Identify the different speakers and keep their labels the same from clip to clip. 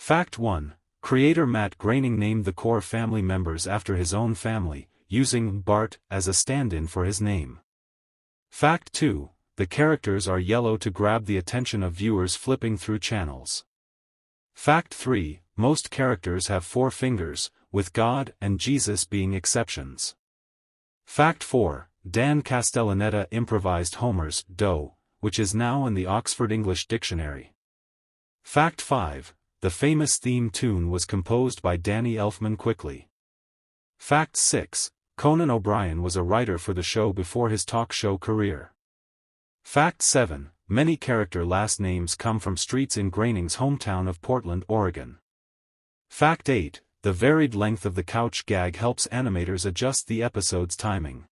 Speaker 1: Fact 1. Creator Matt Groening named the core family members after his own family, using Bart as a stand-in for his name. Fact 2. The characters are yellow to grab the attention of viewers flipping through channels. Fact 3. Most characters have 4 fingers, with God and Jesus being exceptions. Fact 4. Dan Castellaneta improvised Homer's "dough," which is now in the Oxford English Dictionary. Fact 5. The famous theme tune was composed by Danny Elfman Quickly. Fact 6. Conan O'Brien was a writer for the show before his talk show career. Fact 7. Many character last names come from streets in Groening's hometown of Portland, Oregon. Fact 8. The varied length of the couch gag helps animators adjust the episode's timing.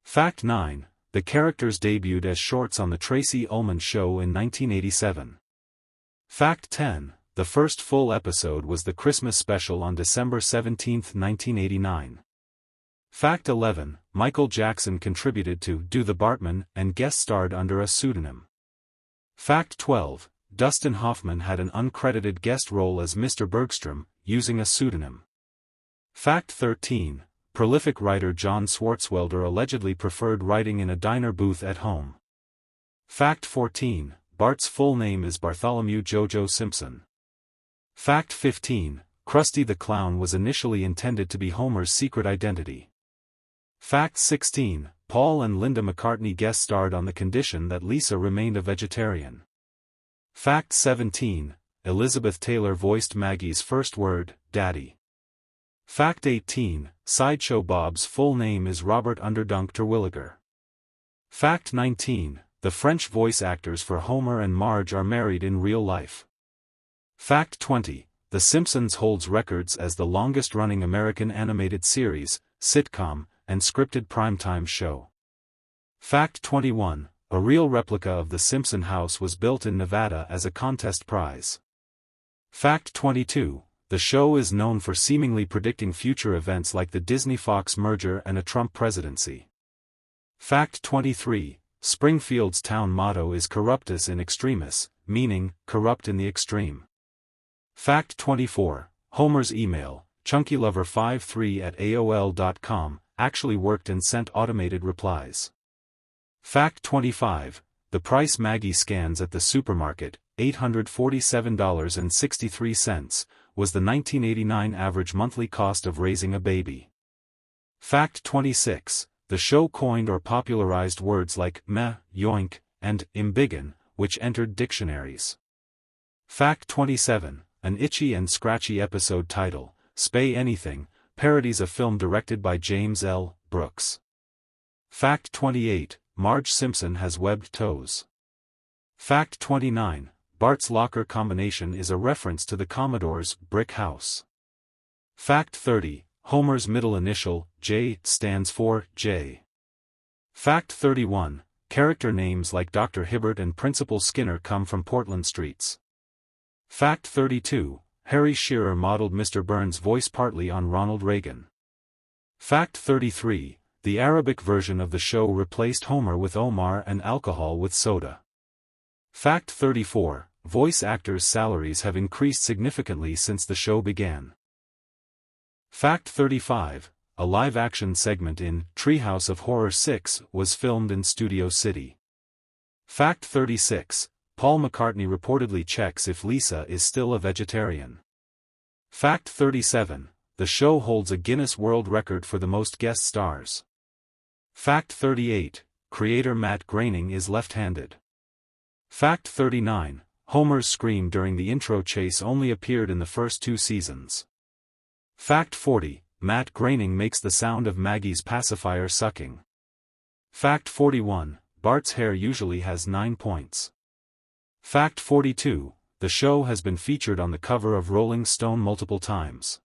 Speaker 1: Fact 9. The characters debuted as shorts on The Tracy Ullman Show in 1987. Fact 10. The first full episode was the Christmas special on December 17, 1989. Fact 11. Michael Jackson contributed to Do the Bartman and guest-starred under a pseudonym. Fact 12. Dustin Hoffman had an uncredited guest role as Mr. Bergstrom, using a pseudonym. Fact 13. Prolific writer John Swartzwelder allegedly preferred writing in a diner booth at home. Fact 14. Bart's full name is Bartholomew Jojo Simpson. Fact 15. Krusty the Clown was initially intended to be Homer's secret identity. Fact 16. Paul and Linda McCartney guest-starred on the condition that Lisa remained a vegetarian. Fact 17. Elizabeth Taylor voiced Maggie's first word, Daddy. Fact 18. Sideshow Bob's full name is Robert Underdunk Terwilliger. Fact 19. The French voice actors for Homer and Marge are married in real life. Fact 20. The Simpsons holds records as the longest-running American animated series, sitcom, and scripted primetime show. Fact 21. A real replica of the Simpson house was built in Nevada as a contest prize. Fact 22. The show is known for seemingly predicting future events like the Disney-Fox merger and a Trump presidency. Fact 23. Springfield's town motto is Corruptus in Extremis, meaning, corrupt in the extreme. Fact 24. Homer's email, chunkylover53@aol.com, actually worked and sent automated replies. Fact 25. The price Maggie scans at the supermarket, $847.63, was the 1989 average monthly cost of raising a baby. Fact 26. The show coined or popularized words like meh, yoink, and embiggen, which entered dictionaries. Fact 27. An itchy and scratchy episode title, Spay Anything, parodies a film directed by James L. Brooks. Fact 28. Marge Simpson has webbed toes. Fact 29. Bart's locker combination is a reference to the Commodore's brick house. Fact 30. Homer's middle initial, J, stands for J. Fact 31. Character names like Dr. Hibbert and Principal Skinner come from Portland streets. Fact 32. Harry Shearer modeled Mr. Burns' voice partly on Ronald Reagan. Fact 33. The Arabic version of the show replaced Homer with Omar and alcohol with soda. Fact 34. Voice actors' salaries have increased significantly since the show began. Fact 35. A live-action segment in Treehouse of Horror 6 was filmed in Studio City. Fact 36. Paul McCartney reportedly checks if Lisa is still a vegetarian. Fact 37. The show holds a Guinness World Record for the most guest stars. Fact 38. Creator Matt Groening is left-handed. Fact 39. Homer's scream during the intro chase only appeared in the first 2 seasons. Fact 40. Matt Groening makes the sound of Maggie's pacifier sucking. Fact 41. Bart's hair usually has 9 points. Fact 42. The show has been featured on the cover of Rolling Stone multiple times.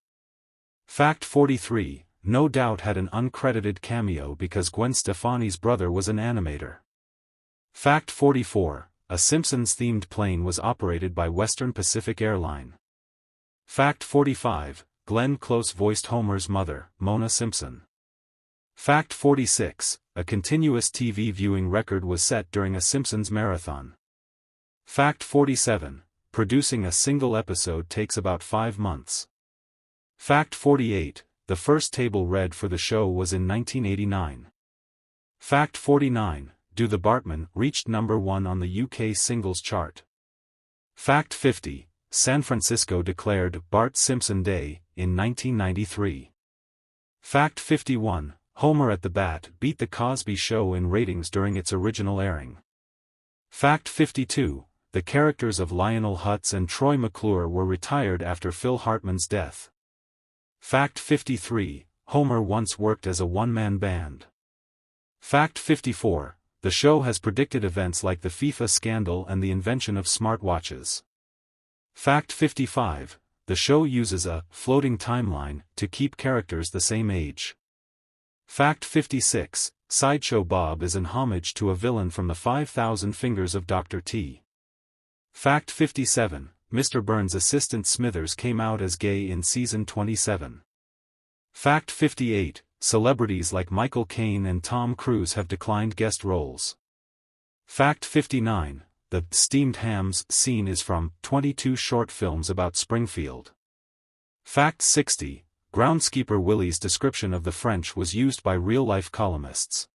Speaker 1: Fact 43. No Doubt had an uncredited cameo because Gwen Stefani's brother was an animator. Fact 44. A Simpsons-themed plane was operated by Western Pacific Airline. Fact 45. Glenn Close voiced Homer's mother, Mona Simpson. Fact 46. A continuous TV viewing record was set during a Simpsons marathon. Fact 47. producing a single episode takes about 5 months. Fact 48, the first table read for the show was in 1989. Fact 49, Do the Bartmen reached number 1 on the UK singles chart. Fact 50, San Francisco declared Bart Simpson Day in 1993. Fact 51, Homer at the Bat beat The Cosby Show in ratings during its original airing. Fact 52, the characters of Lionel Hutz and Troy McClure were retired after Phil Hartman's death. Fact 53, Homer once worked as a one-man band. Fact 54, the show has predicted events like the FIFA scandal and the invention of smartwatches. Fact 55, the show uses a floating timeline to keep characters the same age. Fact 56, Sideshow Bob is an homage to a villain from the 5,000 Fingers of Dr. T. Fact 57, Mr. Burns' assistant Smithers came out as gay in season 27. Fact 58, celebrities like Michael Caine and Tom Cruise have declined guest roles. Fact 59, the steamed hams scene is from 22 short films about Springfield. Fact 60, groundskeeper Willie's description of the French was used by real-life columnists.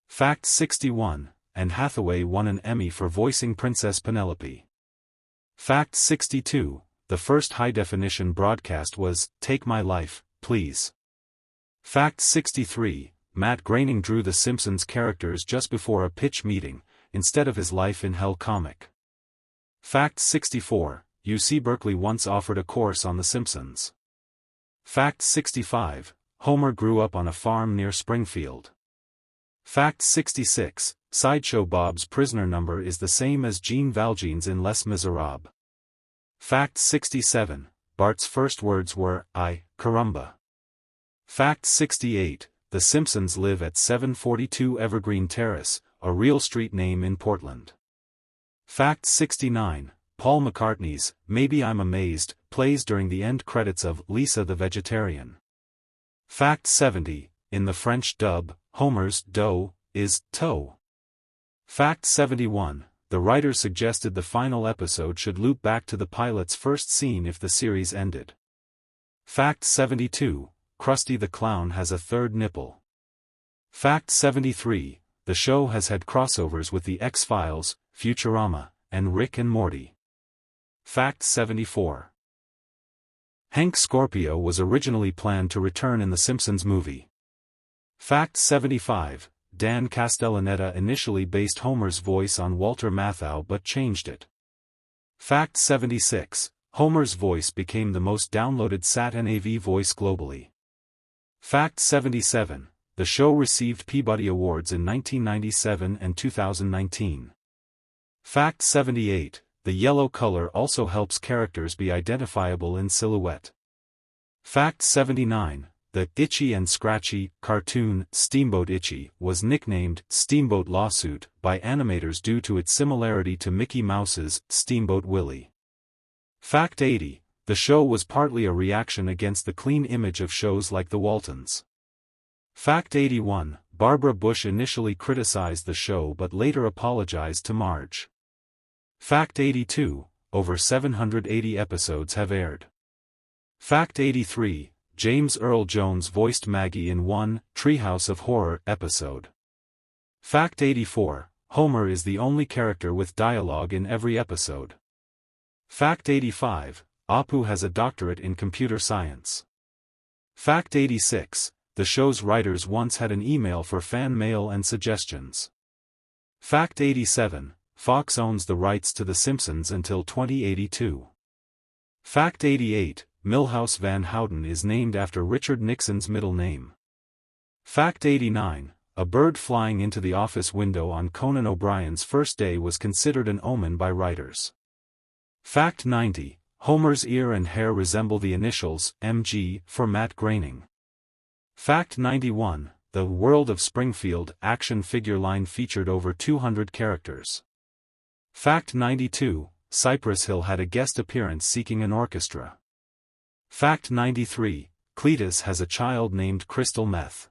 Speaker 1: Fact 61, Anne Hathaway won an Emmy for voicing Princess Penelope. Fact 62, the first high-definition broadcast was Take My Life, Please. Fact 63, Matt Groening drew the Simpsons characters just before a pitch meeting, instead of his Life in Hell comic. Fact 64, UC Berkeley once offered a course on The Simpsons. Fact 65, Homer grew up on a farm near Springfield. Fact 66, Sideshow Bob's prisoner number is the same as Jean Valjean's in Les Miserables. Fact 67, Bart's first words were, "Ay, caramba." Fact 68, The Simpsons live at 742 Evergreen Terrace, a real street name in Portland. Fact 69, Paul McCartney's Maybe I'm Amazed plays during the end credits of Lisa the Vegetarian. Fact 70, in the French dub, Homer's dough is toe. Fact 71, the writers suggested the final episode should loop back to the pilot's first scene if the series ended. Fact 72, Krusty the Clown has a third nipple. Fact 73, the show has had crossovers with The X-Files, Futurama, and Rick and Morty. Fact 74. Hank Scorpio was originally planned to return in The Simpsons movie. Fact 75, Dan Castellaneta initially based Homer's voice on Walter Matthau but changed it. Fact 76, Homer's voice became the most downloaded Sat-NAV voice globally. Fact 77, the show received Peabody Awards in 1997 and 2019. Fact 78, the yellow color also helps characters be identifiable in silhouette. Fact 79, the Itchy and Scratchy cartoon Steamboat Itchy was nicknamed Steamboat Lawsuit by animators due to its similarity to Mickey Mouse's Steamboat Willie. Fact 80, the show was partly a reaction against the clean image of shows like The Waltons. Fact 81, Barbara Bush initially criticized the show but later apologized to Marge. Fact 82, over 780 episodes have aired. Fact 83, James Earl Jones voiced Maggie in one Treehouse of Horror episode. Fact 84, Homer is the only character with dialogue in every episode. Fact 85, Apu has a doctorate in computer science. Fact 86, the show's writers once had an email for fan mail and suggestions. Fact 87, Fox owns the rights to The Simpsons until 2082. Fact 88, Milhouse Van Houten is named after Richard Nixon's middle name. Fact 89, a bird flying into the office window on Conan O'Brien's first day was considered an omen by writers. Fact 90, Homer's ear and hair resemble the initials MG for Matt Groening. Fact 91, the World of Springfield action figure line featured over 200 characters. Fact 92, Cypress Hill had a guest appearance seeking an orchestra. Fact 93, Cletus has a child named Crystal Meth.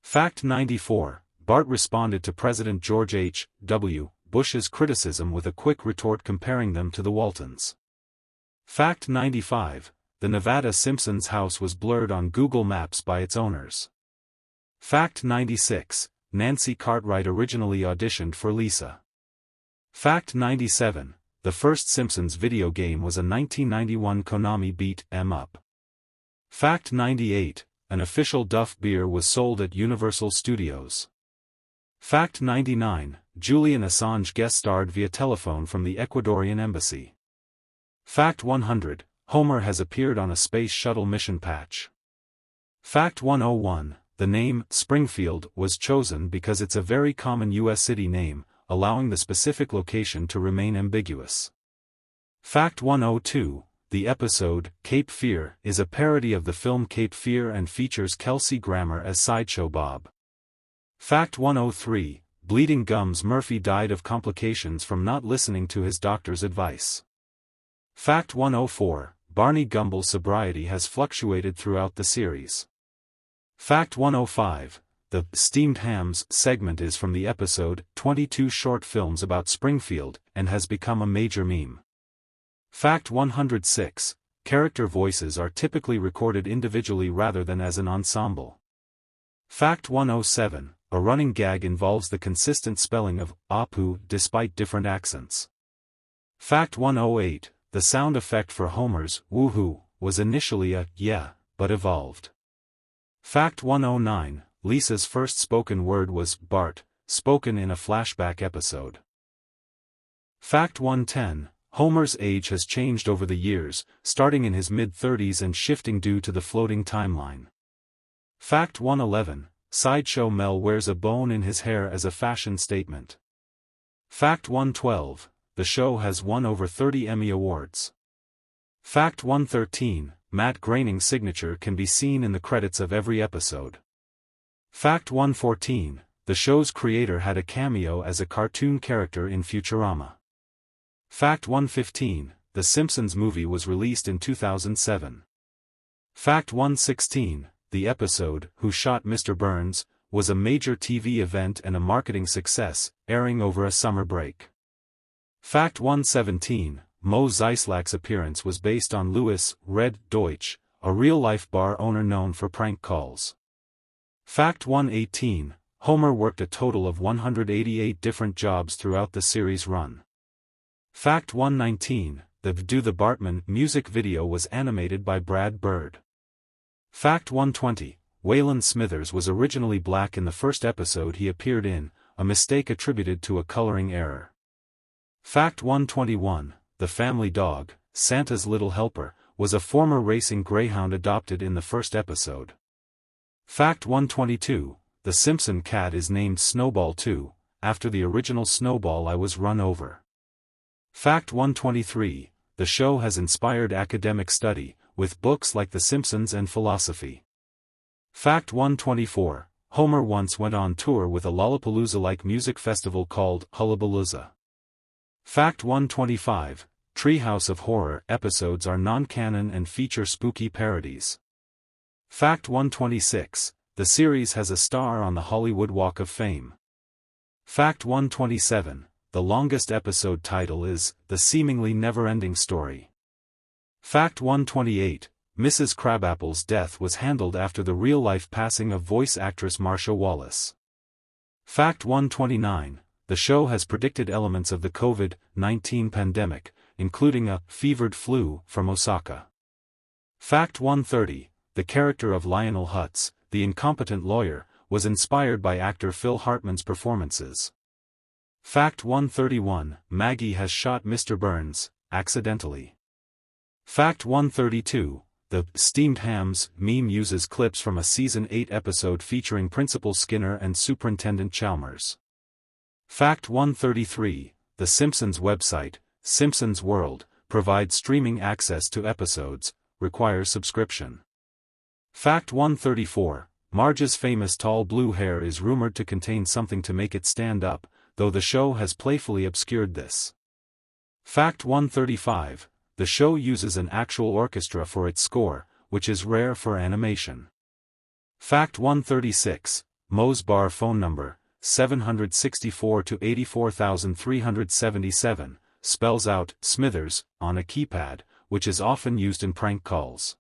Speaker 1: Fact 94, Bart responded to President George H. W. Bush's criticism with a quick retort comparing them to the Waltons. Fact 95. The Nevada Simpsons house was blurred on Google Maps by its owners. Fact 96. Nancy Cartwright originally auditioned for Lisa. Fact 97. The first Simpsons video game was a 1991 Konami beat 'em up. Fact 98. An official Duff beer was sold at Universal Studios. Fact 99. Julian Assange guest-starred via telephone from the Ecuadorian embassy. Fact 100. Homer has appeared on a space shuttle mission patch. Fact 101. The name Springfield was chosen because it's a very common U.S. city name, allowing the specific location to remain ambiguous. Fact 102. The episode, Cape Fear, is a parody of the film Cape Fear and features Kelsey Grammer as Sideshow Bob. Fact 103. Bleeding Gums Murphy died of complications from not listening to his doctor's advice. Fact 104. Barney Gumbel's sobriety has fluctuated throughout the series. Fact 105. The Steamed Hams segment is from the episode 22 Short Films About Springfield and has become a major meme. Fact 106. Character voices are typically recorded individually rather than as an ensemble. Fact 107. A running gag involves the consistent spelling of Apu despite different accents. Fact 108. The sound effect for Homer's woohoo was initially a yeah, but evolved. Fact 109. Lisa's first spoken word was Bart, spoken in a flashback episode. Fact 110. Homer's age has changed over the years, starting in his mid-30s and shifting due to the floating timeline. Fact 111. Sideshow Mel wears a bone in his hair as a fashion statement. Fact 112. The show has won over 30 Emmy Awards. Fact 113. Matt Groening's signature can be seen in the credits of every episode. Fact 114. The show's creator had a cameo as a cartoon character in Futurama. Fact 115. The Simpsons movie was released in 2007. Fact 116. The episode, Who Shot Mr. Burns, was a major TV event and a marketing success, airing over a summer break. Fact 117. Mo Zeislak's appearance was based on Louis Red Deutsch, a real-life bar owner known for prank calls. Fact 118. Homer worked a total of 188 different jobs throughout the series' run. Fact 119. The Do the Bartman music video was animated by Brad Bird. Fact 120. Waylon Smithers was originally black in the first episode he appeared in, a mistake attributed to a coloring error. Fact 121. The family dog, Santa's Little Helper, was a former racing greyhound adopted in the first episode. Fact 122. The Simpson cat is named Snowball too, after the original Snowball I Was Run Over. Fact 123. The show has inspired academic study, with books like The Simpsons and Philosophy. Fact 124. Homer once went on tour with a Lollapalooza-like music festival called Hullabalooza. Fact 125. Treehouse of Horror episodes are non-canon and feature spooky parodies. Fact 126. The series has a star on the Hollywood Walk of Fame. Fact 127. The longest episode title is The Seemingly Never-Ending Story. Fact 128. Mrs. Crabapple's death was handled after the real-life passing of voice actress Marsha Wallace. Fact 129. The show has predicted elements of the COVID-19 pandemic, including a fevered flu from Osaka. Fact 130. The character of Lionel Hutz, the incompetent lawyer, was inspired by actor Phil Hartman's performances. Fact 131. Maggie has shot Mr. Burns, accidentally. Fact 132. The Steamed Hams meme uses clips from a Season 8 episode featuring Principal Skinner and Superintendent Chalmers. Fact 133. The Simpsons website, Simpsons World, provides streaming access to episodes, requires subscription. Fact 134. Marge's famous tall blue hair is rumored to contain something to make it stand up, though the show has playfully obscured this. Fact 135. The show uses an actual orchestra for its score, which is rare for animation. Fact 136. Moe's bar phone number, 764 to 84,377, spells out Smithers on a keypad, which is often used in prank calls.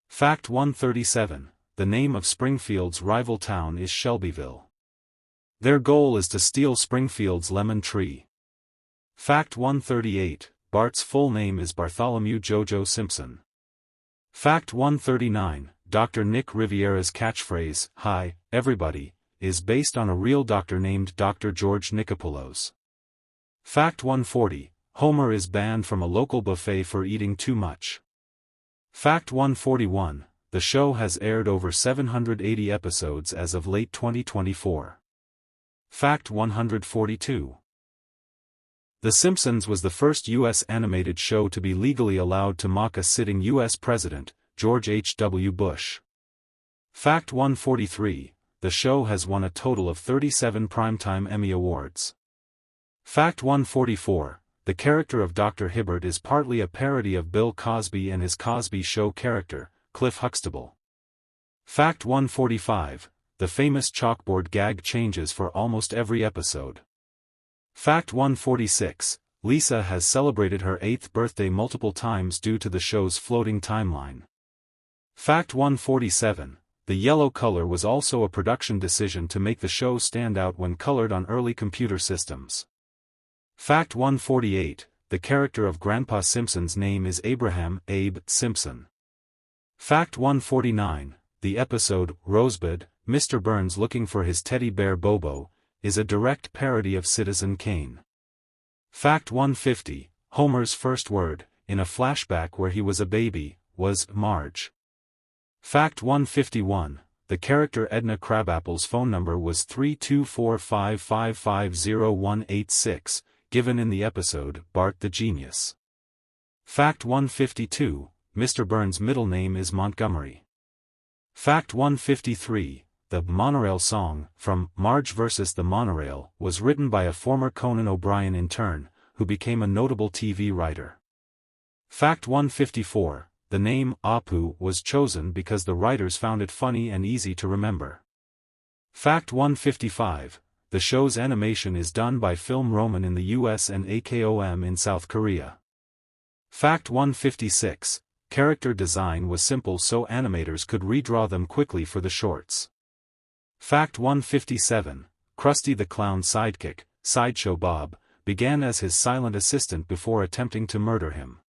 Speaker 1: Fact 137. The name of Springfield's rival town is Shelbyville. Their goal is to steal Springfield's lemon tree. Fact 138. Bart's full name is Bartholomew Jojo Simpson. Fact 139. Dr. Nick Riviera's catchphrase, "Hi, everybody," is based on a real doctor named Dr. George Nichopoulos. Fact 140. Homer is banned from a local buffet for eating too much. Fact 141. The show has aired over 780 episodes as of late 2024. Fact 142. The Simpsons was the first U.S. animated show to be legally allowed to mock a sitting U.S. President, George H.W. Bush. Fact 143. The show has won a total of 37 Primetime Emmy Awards. Fact 144. The character of Dr. Hibbert is partly a parody of Bill Cosby and his Cosby Show character, Cliff Huxtable. Fact 145. The famous chalkboard gag changes for almost every episode. Fact 146. Lisa has celebrated her 8th birthday multiple times due to the show's floating timeline. Fact 147. The yellow color was also a production decision to make the show stand out when colored on early computer systems. Fact 148. The character of Grandpa Simpson's name is Abraham Abe Simpson. Fact 149. The episode, Rosebud, Mr. Burns Looking for His Teddy Bear Bobo, is a direct parody of Citizen Kane. Fact 150. Homer's first word, in a flashback where he was a baby, was Marge. Fact 151. The character Edna Crabapple's phone number was 32455500186, given in the episode Bart the Genius. Fact 152. Mr. Burns' middle name is Montgomery. Fact 153. The Monorail song, from Marge vs. the Monorail, was written by a former Conan O'Brien intern, who became a notable TV writer. Fact 154. The name Apu was chosen because the writers found it funny and easy to remember. Fact 155. The show's animation is done by Film Roman in the US and AKOM in South Korea. Fact 156. Character design was simple so animators could redraw them quickly for the shorts. Fact 157. Krusty the Clown's sidekick, Sideshow Bob, began as his silent assistant before attempting to murder him.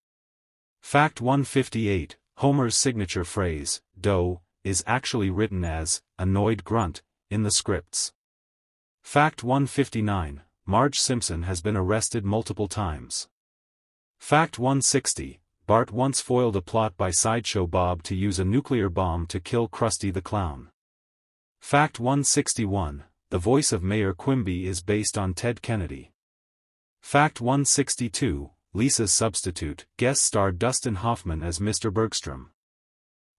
Speaker 1: Fact 158. Homer's signature phrase, "dough," is actually written as "annoyed grunt" in the scripts. Fact 159. Marge Simpson has been arrested multiple times. Fact 160. Bart once foiled a plot by Sideshow Bob to use a nuclear bomb to kill Krusty the Clown. Fact 161. The voice of Mayor Quimby is based on Ted Kennedy. Fact 162. Lisa's substitute guest starred Dustin Hoffman as Mr. Bergstrom.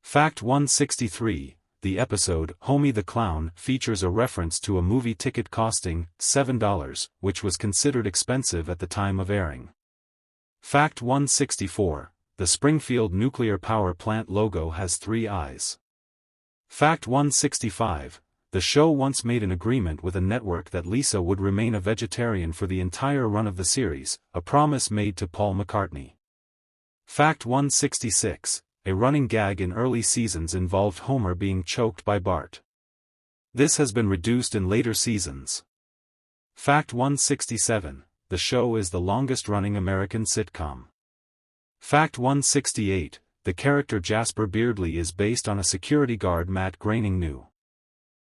Speaker 1: Fact 163. The episode Homie the Clown features a reference to a movie ticket costing $7, which was considered expensive at the time of airing. Fact 164. The Springfield nuclear power plant logo has 3 eyes. Fact 165. The show once made an agreement with a network that Lisa would remain a vegetarian for the entire run of the series, a promise made to Paul McCartney. Fact 166. A running gag in early seasons involved Homer being choked by Bart. This has been reduced in later seasons. Fact 167. The show is the longest-running American sitcom. Fact 168. The character Jasper Beardley is based on a security guard Matt Groening knew.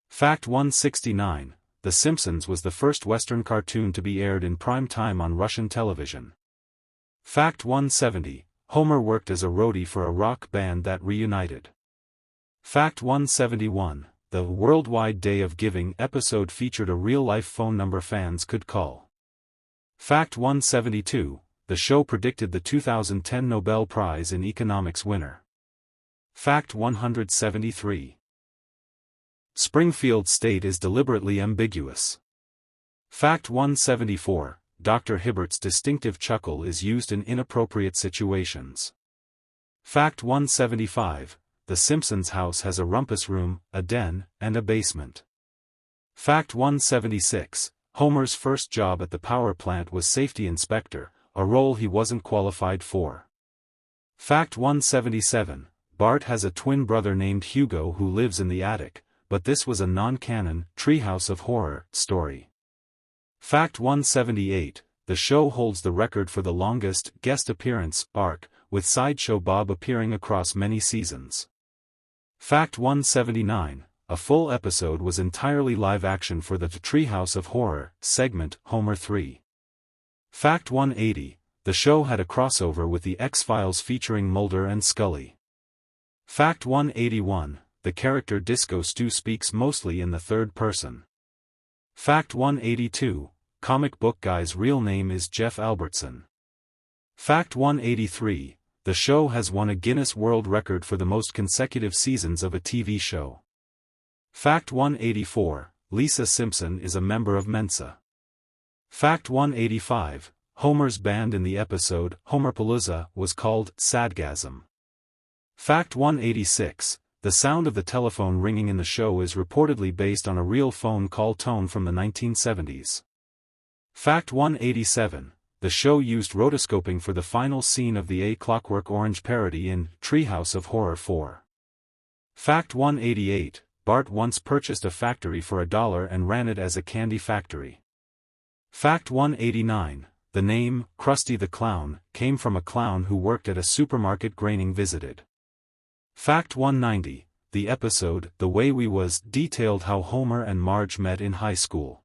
Speaker 1: Fact 169. The Simpsons was the first Western cartoon to be aired in prime time on Russian television. Fact 170. Homer worked as a roadie for a rock band that reunited. Fact 171. The Worldwide Day of Giving episode featured a real-life phone number fans could call. Fact 172. The show predicted the 2010 Nobel Prize in Economics winner. Fact 173. Springfield State is deliberately ambiguous. Fact 174. Dr. Hibbert's distinctive chuckle is used in inappropriate situations. Fact 175. The Simpsons house has a rumpus room, a den, and a basement. Fact 176. Homer's first job at the power plant was safety inspector, a role he wasn't qualified for. Fact 177. Bart has a twin brother named Hugo who lives in the attic, but this was a non-canon, Treehouse of Horror, story. Fact 178. The show holds the record for the longest guest appearance arc, with Sideshow Bob appearing across many seasons. Fact 179. A full episode was entirely live action for the Treehouse of Horror segment, Homer 3. Fact 180. The show had a crossover with the X-Files featuring Mulder and Scully. Fact 181. The character Disco Stew speaks mostly in the third person. Fact 182. Comic book guy's real name is Jeff Albertson. Fact 183. The show has won a Guinness World Record for the most consecutive seasons of a TV show. Fact 184. Lisa Simpson is a member of Mensa. Fact 185. Homer's band in the episode Homerpalooza was called Sadgasm. Fact 186. The sound of the telephone ringing in the show is reportedly based on a real phone call tone from the 1970s. Fact 187. The show used rotoscoping for the final scene of the A Clockwork Orange parody in Treehouse of Horror 4. Fact 188. Bart once purchased a factory for $1 and ran it as a candy factory. Fact 189. The name, Krusty the Clown, came from a clown who worked at a supermarket Groening visited. Fact 190. The episode, The Way We Was, detailed how Homer and Marge met in high school.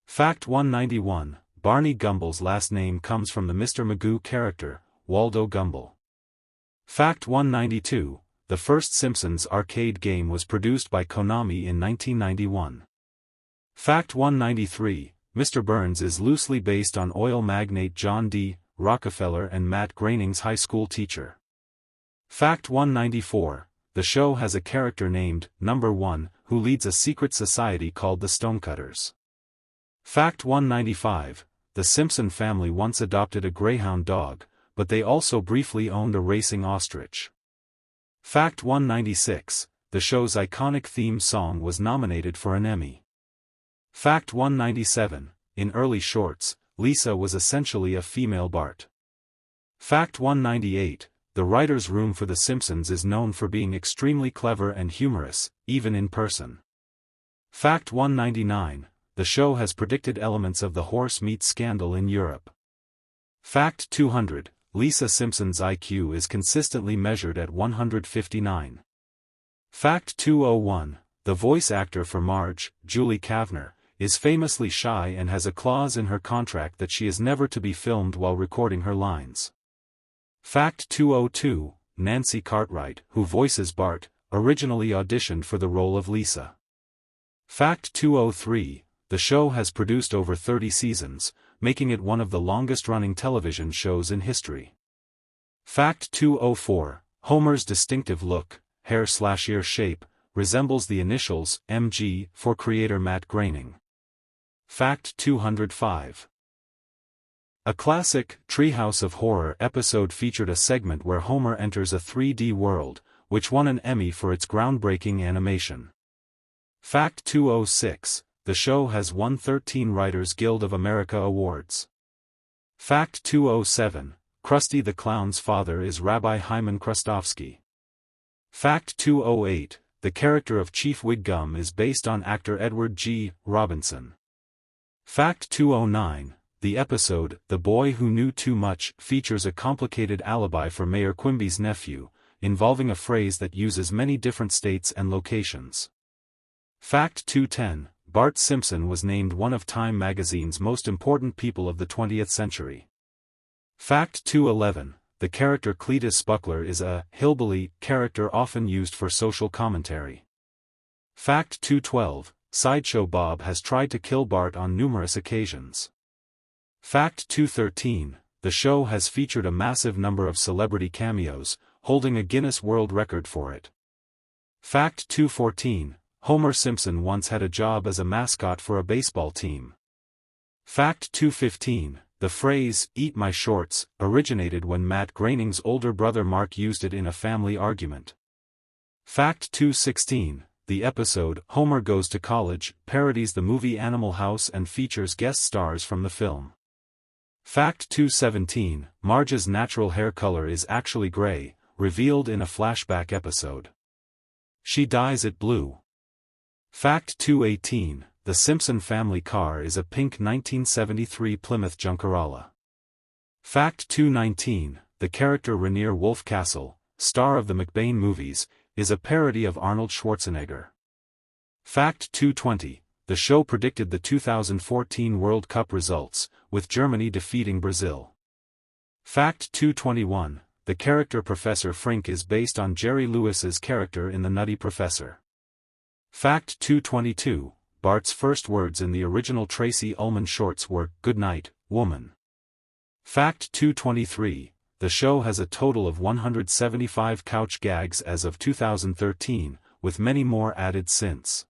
Speaker 1: Fact 191. Barney Gumbel's last name comes from the Mr. Magoo character, Waldo Gumbel. Fact 192. The first Simpsons arcade game was produced by Konami in 1991. Fact 193. Mr. Burns is loosely based on oil magnate John D. Rockefeller and Matt Groening's high school teacher. Fact 194. The show has a character named Number 1, who leads a secret society called the Stonecutters. Fact 195. The Simpson family once adopted a greyhound dog, but they also briefly owned a racing ostrich. Fact 196. The show's iconic theme song was nominated for an Emmy. Fact 197. In early shorts, Lisa was essentially a female Bart. Fact 198. The writer's room for The Simpsons is known for being extremely clever and humorous, even in person. Fact 199. The show has predicted elements of the horse meat scandal in Europe. Fact 200. Lisa Simpson's IQ is consistently measured at 159. Fact 201. The voice actor for Marge, Julie Kavner, is famously shy and has a clause in her contract that she is never to be filmed while recording her lines. Fact 202. Nancy Cartwright, who voices Bart, originally auditioned for the role of Lisa. Fact 203. The show has produced over 30 seasons, making it one of the longest-running television shows in history. Fact 204. Homer's distinctive look, hair/ear shape, resembles the initials MG for creator Matt Groening. Fact 205. A classic Treehouse of Horror episode featured a segment where Homer enters a 3D world, which won an Emmy for its groundbreaking animation. Fact 206. The show has won 13 Writers Guild of America awards. Fact 207. Krusty the Clown's father is Rabbi Hyman Krustovsky. Fact 208. The character of Chief Wiggum is based on actor Edward G. Robinson. Fact 209. The episode, The Boy Who Knew Too Much, features a complicated alibi for Mayor Quimby's nephew, involving a phrase that uses many different states and locations. Fact 210. Bart Simpson was named one of Time magazine's most important people of the 20th century. Fact 211. The character Cletus Spuckler is a hillbilly character often used for social commentary. Fact 212. Sideshow Bob has tried to kill Bart on numerous occasions. Fact 213. The show has featured a massive number of celebrity cameos, holding a Guinness World Record for it. Fact 214. Homer Simpson once had a job as a mascot for a baseball team. Fact 215. The phrase, "eat my shorts," originated when Matt Groening's older brother Mark used it in a family argument. Fact 216. the episode Homer Goes to College parodies the movie Animal House and features guest stars from the film. Fact 217, Marge's natural hair color is actually gray, revealed in a flashback episode. She dyes it blue. Fact 218, the Simpson family car is a pink 1973 Plymouth Junkerella. Fact 219, the character Rainier Wolfcastle, star of the McBain movies, is a parody of Arnold Schwarzenegger. Fact 220, the show predicted the 2014 World Cup results, with Germany defeating Brazil. Fact 221, the character Professor Frink is based on Jerry Lewis's character in The Nutty Professor. Fact 222, Bart's first words in the original Tracy Ullman shorts were, "Good night, woman." Fact 223, the show has a total of 175 couch gags as of 2013, with many more added since.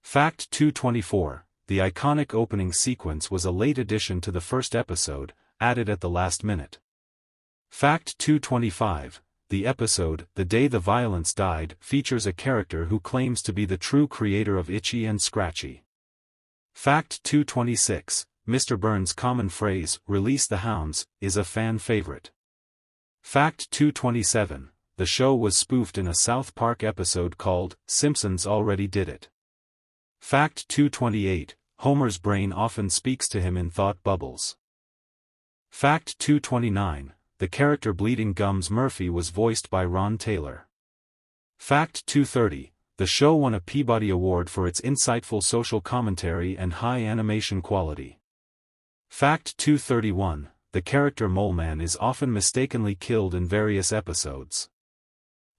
Speaker 1: Fact 224, the iconic opening sequence was a late addition to the first episode, added at the last minute. Fact 225, the episode The Day the Violence Died features a character who claims to be the true creator of Itchy and Scratchy. Fact 226, Mr. Burns' common phrase, "Release the hounds," is a fan favorite. Fact 227, the show was spoofed in a South Park episode called Simpsons Already Did It. Fact 228, Homer's brain often speaks to him in thought bubbles. Fact 229, the character Bleeding Gums Murphy was voiced by Ron Taylor. Fact 230, the show won a Peabody Award for its insightful social commentary and high animation quality. Fact 231, the character Mole Man is often mistakenly killed in various episodes.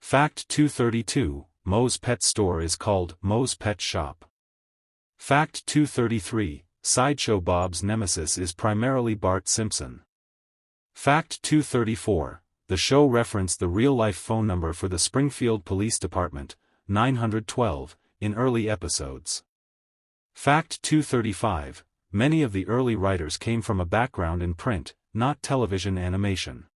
Speaker 1: Fact 232, Moe's Pet Store is called Moe's Pet Shop. Fact 233, Sideshow Bob's nemesis is primarily Bart Simpson. Fact 234, the show referenced the real-life phone number for the Springfield Police Department, 912, in early episodes. Fact 235, many of the early writers came from a background in print, not television animation.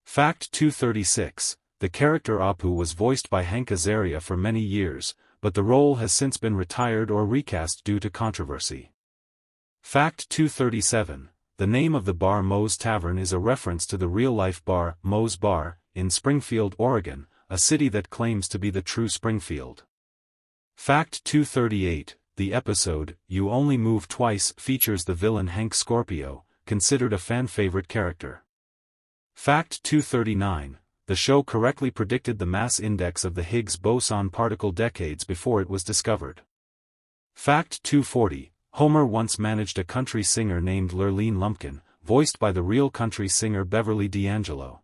Speaker 1: Fact 236, the character Apu was voiced by Hank Azaria for many years, but the role has since been retired or recast due to controversy. Fact 237, the name of the bar Moe's Tavern is a reference to the real-life bar, Moe's Bar, in Springfield, Oregon, a city that claims to be the true Springfield. Fact 238, the episode, You Only Move Twice, features the villain Hank Scorpio, considered a fan-favorite character. Fact 239, the show correctly predicted the mass index of the Higgs boson particle decades before it was discovered. Fact 240, Homer once managed a country singer named Lurleen Lumpkin, voiced by the real country singer Beverly D'Angelo.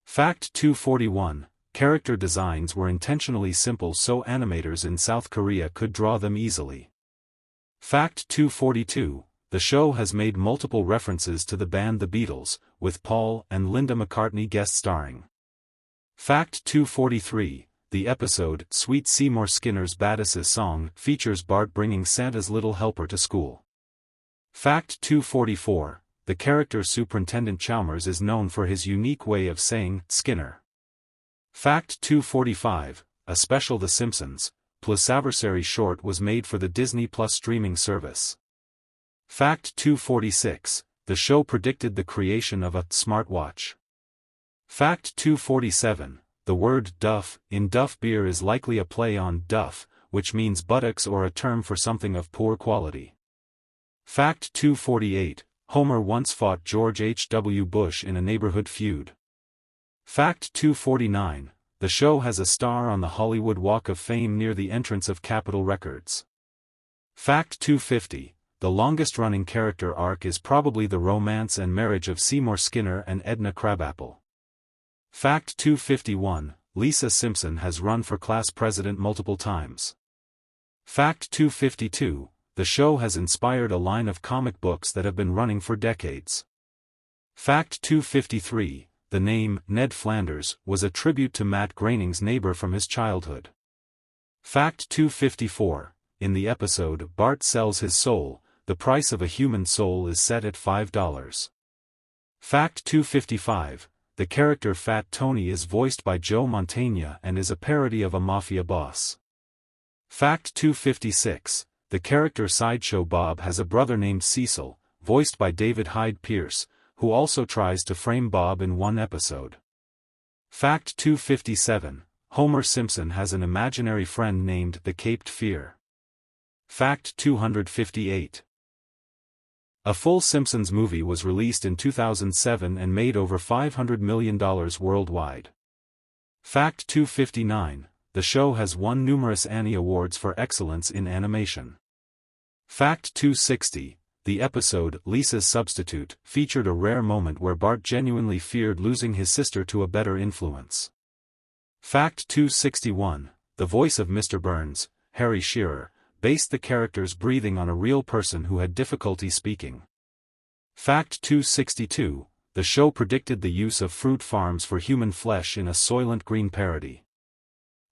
Speaker 1: Fact 241, character designs were intentionally simple so animators in South Korea could draw them easily. Fact 242, the show has made multiple references to the band The Beatles, with Paul and Linda McCartney guest starring. Fact 243, the episode Sweet Seymour Skinner's Badass's Song features Bart bringing Santa's little helper to school. Fact 244, the character Superintendent Chalmers is known for his unique way of saying Skinner. Fact 245, a special The Simpsons plus Adversary short was made for the Disney Plus streaming service. Fact 246, the show predicted the creation of a smartwatch. Fact 247, the word Duff in Duff beer is likely a play on Duff, which means buttocks or a term for something of poor quality. Fact 248, Homer once fought George H. W. Bush in a neighborhood feud. Fact 249, the show has a star on the Hollywood Walk of Fame near the entrance of Capitol Records. Fact 250, the longest-running character arc is probably the romance and marriage of Seymour Skinner and Edna Crabapple. Fact 251, Lisa Simpson has run for class president multiple times. Fact 252, the show has inspired a line of comic books that have been running for decades. Fact 253, the name Ned Flanders was a tribute to Matt Groening's neighbor from his childhood. Fact 254, in the episode Bart Sells His Soul, the price of a human soul is set at $5. Fact 255, the character Fat Tony is voiced by Joe Mantegna and is a parody of a mafia boss. Fact 256. The character Sideshow Bob has a brother named Cecil, voiced by David Hyde Pierce, who also tries to frame Bob in one episode. Fact 257. Homer Simpson has an imaginary friend named the Caped Fear. Fact 258. A full Simpsons movie was released in 2007 and made over $500 million worldwide. Fact 259. The show has won numerous Annie Awards for excellence in animation. Fact 260. The episode Lisa's Substitute featured a rare moment where Bart genuinely feared losing his sister to a better influence. Fact 261. The voice of Mr. Burns, Harry Shearer, based the character's breathing on a real person who had difficulty speaking. Fact 262. The show predicted the use of fruit farms for human flesh in a Soylent Green parody.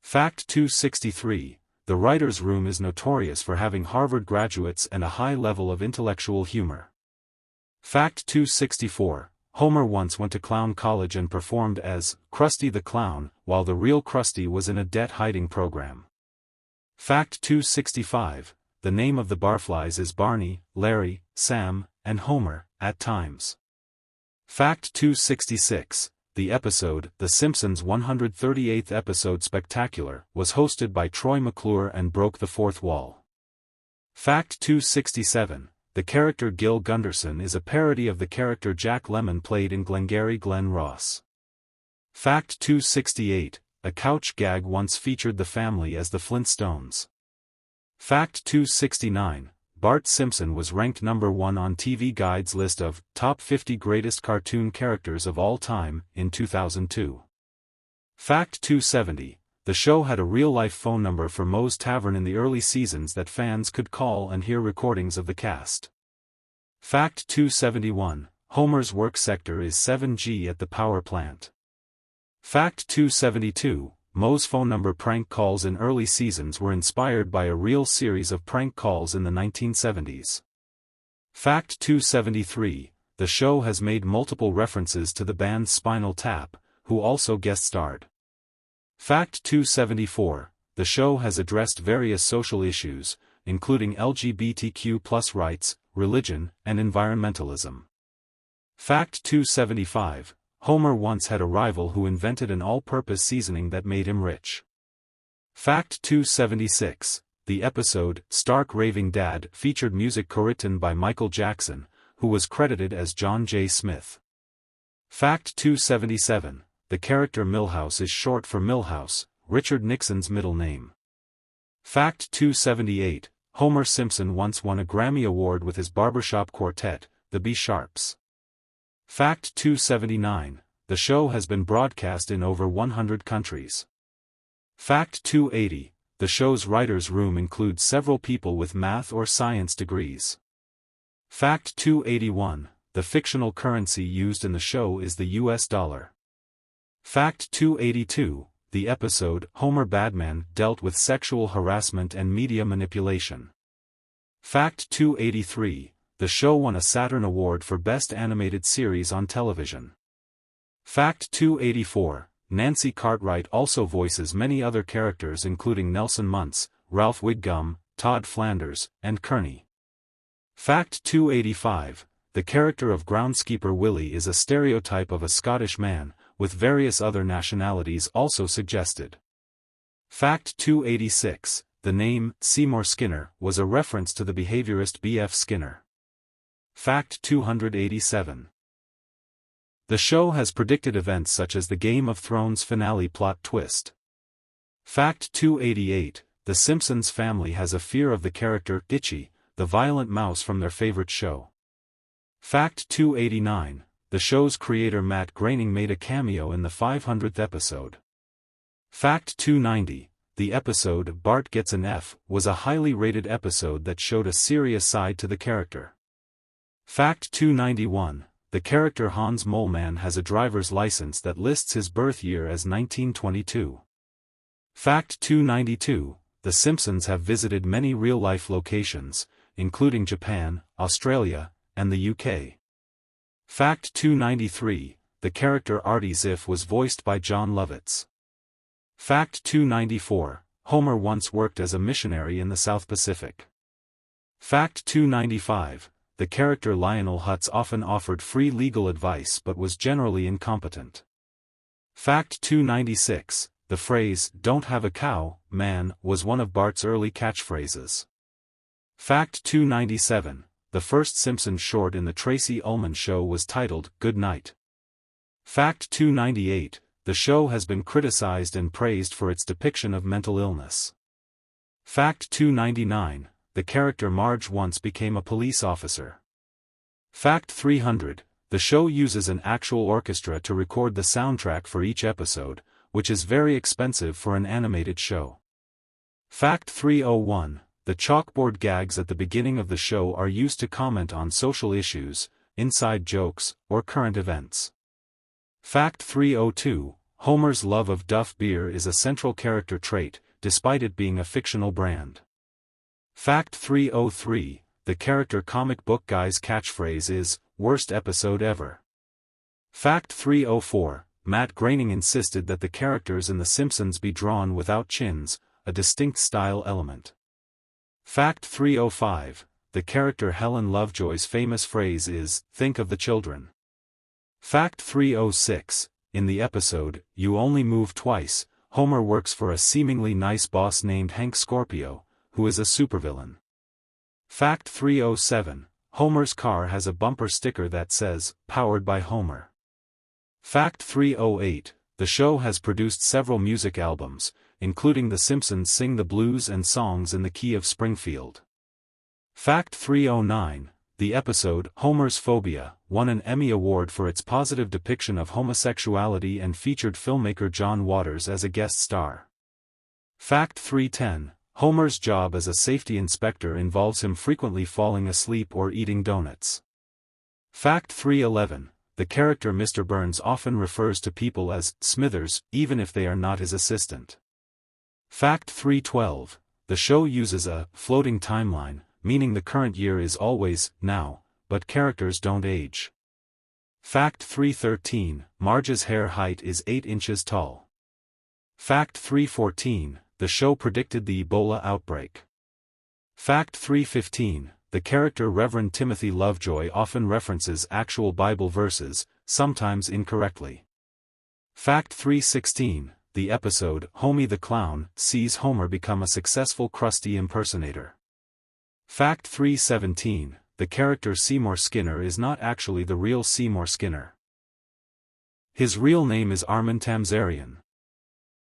Speaker 1: Fact 263. The writer's room is notorious for having Harvard graduates and a high level of intellectual humor. Fact 264. Homer once went to clown college and performed as Krusty the Clown, while the real Krusty was in a debt-hiding program. Fact 265. The name of the Barflies is Barney, Larry, Sam, and Homer, at times. Fact 266. The episode, The Simpsons' 138th episode Spectacular, was hosted by Troy McClure and broke the fourth wall. Fact 267. The character Gil Gunderson is a parody of the character Jack Lemmon played in Glengarry Glen Ross. Fact 268. A couch gag once featured the family as the Flintstones. Fact 269. Bart Simpson was ranked number 1 on TV Guide's list of Top 50 Greatest Cartoon Characters of All Time in 2002. Fact 270. The show had a real-life phone number for Moe's Tavern in the early seasons that fans could call and hear recordings of the cast. Fact 271. Homer's work sector is 7G at the power plant. Fact 272. Moe's phone number prank calls in early seasons were inspired by a real series of prank calls in the 1970s. Fact 273. The show has made multiple references to the band Spinal Tap, who also guest-starred. Fact 274. The show has addressed various social issues, including LGBTQ+ rights, religion, and environmentalism. Fact 275. Homer once had a rival who invented an all-purpose seasoning that made him rich. Fact 276. The episode, Stark Raving Dad, featured music co-written by Michael Jackson, who was credited as John J. Smith. Fact 277. The character Milhouse is short for Milhouse, Richard Nixon's middle name. Fact 278. Homer Simpson once won a Grammy Award with his barbershop quartet, the B Sharps. Fact 279. The show has been broadcast in over 100 countries. Fact 280. The show's writer's room includes several people with math or science degrees. Fact 281. The fictional currency used in the show is the US dollar. Fact 282. The episode, Homer Badman, dealt with sexual harassment and media manipulation. Fact 283. The show won a Saturn Award for Best Animated Series on Television. Fact 284. Nancy Cartwright also voices many other characters including Nelson Muntz, Ralph Wiggum, Todd Flanders, and Kearney. Fact 285. The character of Groundskeeper Willie is a stereotype of a Scottish man, with various other nationalities also suggested. Fact 286. The name, Seymour Skinner, was a reference to the behaviorist B.F. Skinner. Fact 287. The show has predicted events such as the Game of Thrones finale plot twist. Fact 288. The Simpsons family has a fear of the character Itchy, the violent mouse from their favorite show. Fact 289. The show's creator Matt Groening made a cameo in the 500th episode. Fact 290. The episode Bart Gets an F was a highly rated episode that showed a serious side to the character. Fact 291. The character Hans Moleman has a driver's license that lists his birth year as 1922. Fact 292. The Simpsons have visited many real-life locations, including Japan, Australia, and the UK. Fact 293. The character Artie Ziff was voiced by John Lovitz. Fact 294. Homer once worked as a missionary in the South Pacific. Fact 295. The character Lionel Hutz often offered free legal advice but was generally incompetent. Fact 296. The phrase, "Don't have a cow, man," was one of Bart's early catchphrases. Fact 297. The first Simpsons short in the Tracy Ullman Show was titled, "Good Night." Fact 298. The show has been criticized and praised for its depiction of mental illness. Fact 299. The character Marge once became a police officer. Fact 300. The show uses an actual orchestra to record the soundtrack for each episode, which is very expensive for an animated show. Fact 301. The chalkboard gags at the beginning of the show are used to comment on social issues, inside jokes, or current events. Fact 302. Homer's love of Duff beer is a central character trait, despite it being a fictional brand. Fact 303. The character Comic Book Guy's catchphrase is, "Worst episode ever." Fact 304. Matt Groening insisted that the characters in The Simpsons be drawn without chins, a distinct style element. Fact 305. The character Helen Lovejoy's famous phrase is, "Think of the children." Fact 306. In the episode, "You Only Move Twice," Homer works for a seemingly nice boss named Hank Scorpio, who is a supervillain. Fact 307. Homer's car has a bumper sticker that says, "Powered by Homer." Fact 308. The show has produced several music albums, including The Simpsons Sing the Blues and Songs in the Key of Springfield. Fact 309. The episode, Homer's Phobia, won an Emmy Award for its positive depiction of homosexuality and featured filmmaker John Waters as a guest star. Fact 310. Homer's job as a safety inspector involves him frequently falling asleep or eating donuts. Fact 311. The character Mr. Burns often refers to people as Smithers, even if they are not his assistant. Fact 312. The show uses a floating timeline, meaning the current year is always now, but characters don't age. Fact 313. Marge's hair height is 8 inches tall. Fact 314. The show predicted the Ebola outbreak. Fact 315. The character Reverend Timothy Lovejoy often references actual Bible verses, sometimes incorrectly. Fact 316. The episode, Homie the Clown, sees Homer become a successful Krusty impersonator. Fact 317. The character Seymour Skinner is not actually the real Seymour Skinner. His real name is Armin Tamzarian.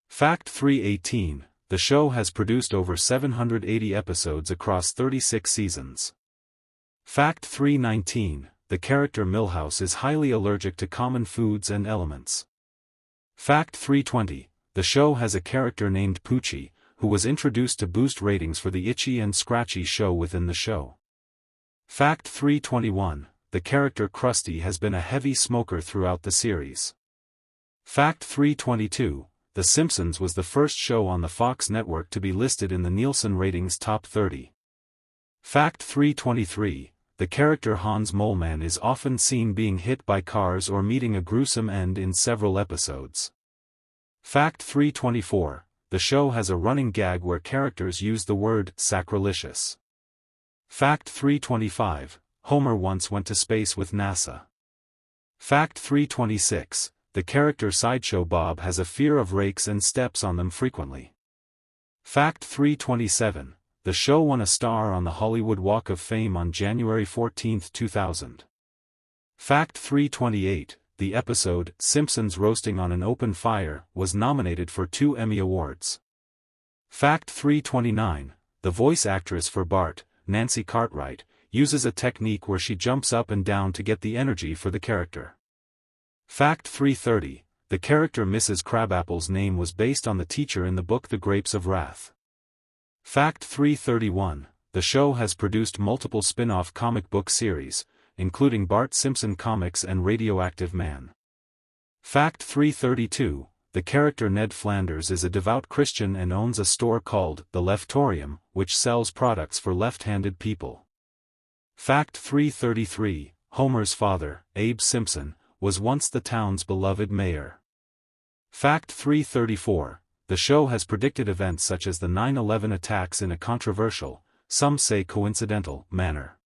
Speaker 1: Fact 318. The show has produced over 780 episodes across 36 seasons. Fact 319. The character Milhouse is highly allergic to common foods and elements. Fact 320. The show has a character named Poochie, who was introduced to boost ratings for the Itchy and Scratchy show within the show. Fact 321. The character Krusty has been a heavy smoker throughout the series. Fact 322. The Simpsons was the first show on the Fox network to be listed in the Nielsen Ratings Top 30. Fact 323. The character Hans Moleman is often seen being hit by cars or meeting a gruesome end in several episodes. Fact 324. The show has a running gag where characters use the word sacrilegious. Fact 325. Homer once went to space with NASA. Fact 326. The character Sideshow Bob has a fear of rakes and steps on them frequently. Fact 327. The show won a star on the Hollywood Walk of Fame on January 14, 2000. Fact 328. The episode, Simpsons Roasting on an Open Fire, was nominated for 2 Emmy Awards. Fact 329. The voice actress for Bart, Nancy Cartwright, uses a technique where she jumps up and down to get the energy for the character. Fact 330. The character Mrs. Crabapple's name was based on the teacher in the book The Grapes of Wrath. Fact 331. The show has produced multiple spin-off comic book series, including Bart Simpson Comics and Radioactive Man. Fact 332. The character Ned Flanders is a devout Christian and owns a store called The Leftorium, which sells products for left-handed people. Fact 333. Homer's father, Abe Simpson, was once the town's beloved mayor. Fact 334. the show has predicted events such as the 9/11 attacks in a controversial, some say coincidental, manner.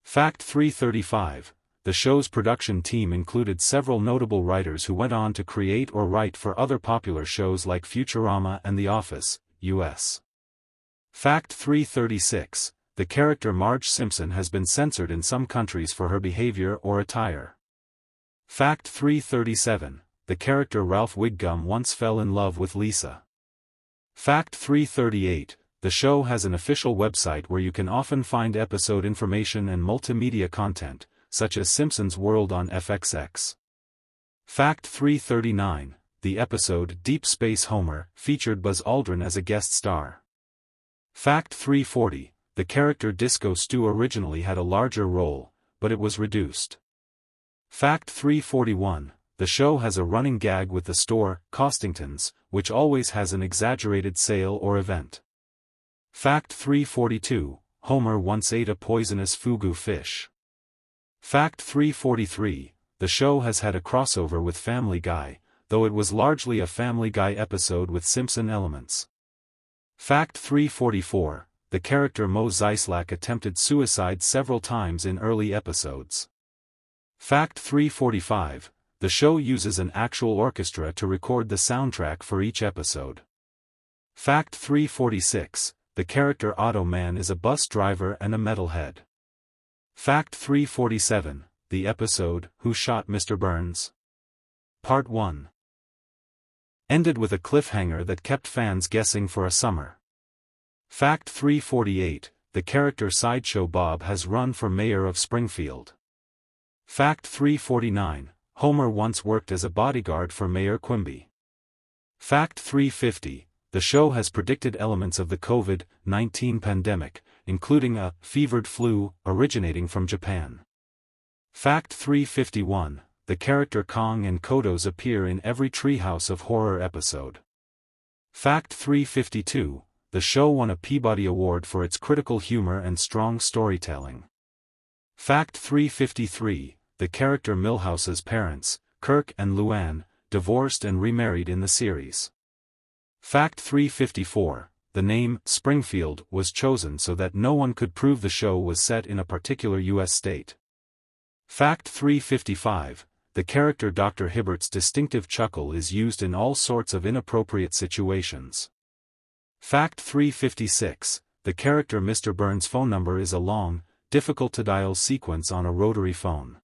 Speaker 1: Fact 335. The show's production team included several notable writers who went on to create or write for other popular shows like Futurama and The Office, U.S. Fact 336. The character Marge Simpson has been censored in some countries for her behavior or attire. Fact 337. The character Ralph Wiggum once fell in love with Lisa. Fact 338. The show has an official website where you can often find episode information and multimedia content, such as Simpsons World on FXX. Fact 339. The episode Deep Space Homer featured Buzz Aldrin as a guest star. Fact 340. The character Disco Stew originally had a larger role, but it was reduced. Fact 341. The show has a running gag with the store, Costington's, which always has an exaggerated sale or event. Fact 342. Homer once ate a poisonous fugu fish. Fact 343. The show has had a crossover with Family Guy, though it was largely a Family Guy episode with Simpson elements. Fact 344. The character Mo Zeislak attempted suicide several times in early episodes. Fact 345. The show uses an actual orchestra to record the soundtrack for each episode. Fact 346. The character Otto Man is a bus driver and a metalhead. Fact 347. The episode, Who Shot Mr. Burns? Part 1. Ended with a cliffhanger that kept fans guessing for a summer. Fact 348. The character Sideshow Bob has run for mayor of Springfield. Fact 349. Homer once worked as a bodyguard for Mayor Quimby. Fact 350. The show has predicted elements of the COVID-19 pandemic, including a fevered flu originating from Japan. Fact 351. The character Kong and Kodos appear in every Treehouse of Horror episode. Fact 352. The show won a Peabody Award for its critical humor and strong storytelling. Fact 353. The character Milhouse's parents, Kirk and Luann, divorced and remarried in the series. Fact 354. The name Springfield was chosen so that no one could prove the show was set in a particular U.S. state. Fact 355. The character Dr. Hibbert's distinctive chuckle is used in all sorts of inappropriate situations. Fact 356. The character Mr. Burns' phone number is a long, difficult-to-dial sequence on a rotary phone.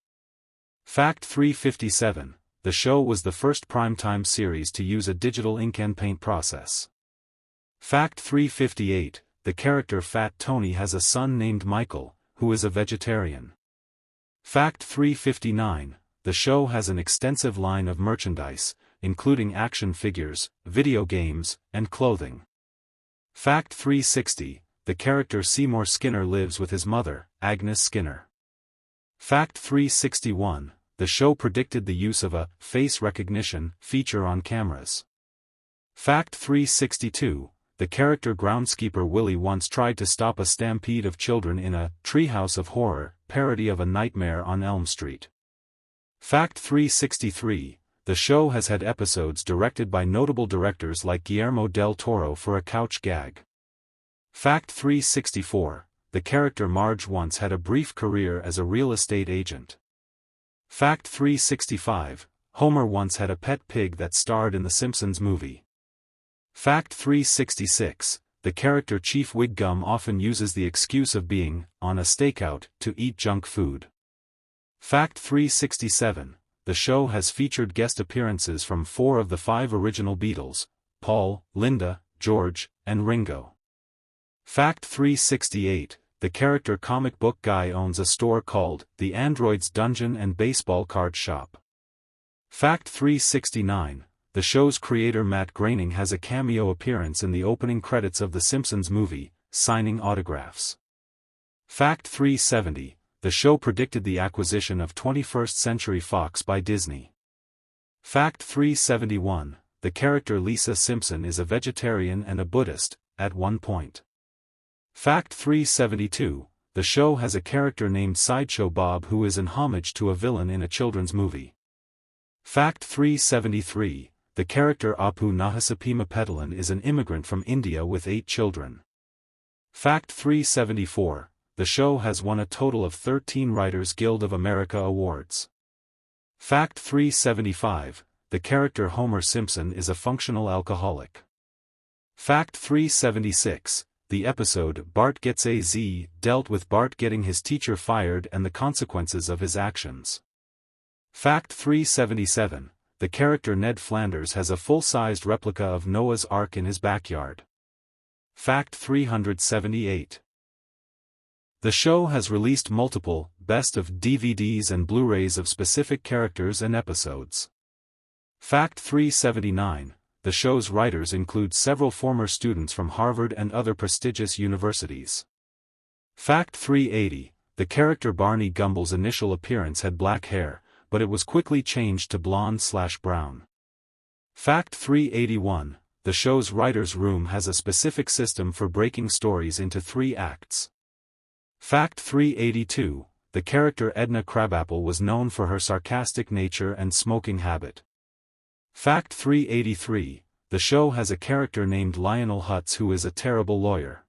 Speaker 1: Fact 357. The show was the first primetime series to use a digital ink and paint process. Fact 358. The character Fat Tony has a son named Michael, who is a vegetarian. Fact 359. The show has an extensive line of merchandise, including action figures, video games, and clothing. Fact 360. The character Seymour Skinner lives with his mother, Agnes Skinner. Fact 361. The show predicted the use of a face recognition feature on cameras. Fact 362. The character Groundskeeper Willie once tried to stop a stampede of children in a Treehouse of Horror parody of A Nightmare on Elm Street. Fact 363. The show has had episodes directed by notable directors like Guillermo del Toro for a couch gag. Fact 364. The character Marge once had a brief career as a real estate agent. Fact 365. Homer once had a pet pig that starred in the Simpsons movie. Fact 366. The character Chief Wiggum often uses the excuse of being on a stakeout to eat junk food. Fact 367. The show has featured guest appearances from 4 of the 5 original Beatles, Paul, Linda, George, and Ringo. Fact 368. The character Comic Book Guy owns a store called The Android's Dungeon and Baseball Card Shop. Fact 369. The show's creator Matt Groening has a cameo appearance in the opening credits of The Simpsons movie, signing autographs. Fact 370. The show predicted the acquisition of 21st Century Fox by Disney. Fact 371. The character Lisa Simpson is a vegetarian and a Buddhist, at one point. Fact 372. The show has a character named Sideshow Bob who is an homage to a villain in a children's movie. Fact 373. the character Apu Nahasapima is an immigrant from India with 8 children. Fact 374, the show has won a total of 13 Writers Guild of America awards. Fact 375, the character Homer Simpson is a functional alcoholic. Fact 376, the episode Bart Gets a Z dealt with Bart getting his teacher fired and the consequences of his actions. Fact 377, the character Ned Flanders has a full-sized replica of Noah's Ark in his backyard. Fact 378. The show has released multiple, best of DVDs and Blu-rays of specific characters and episodes. Fact 379, the show's writers include several former students from Harvard and other prestigious universities. Fact 380, the character Barney Gumbel's initial appearance had black hair, but it was quickly changed to blonde/brown. Fact 381, the show's writer's room has a specific system for breaking stories into 3 acts. Fact 382, the character Edna Crabapple was known for her sarcastic nature and smoking habit. Fact 383, the show has a character named Lionel Hutz who is a terrible lawyer.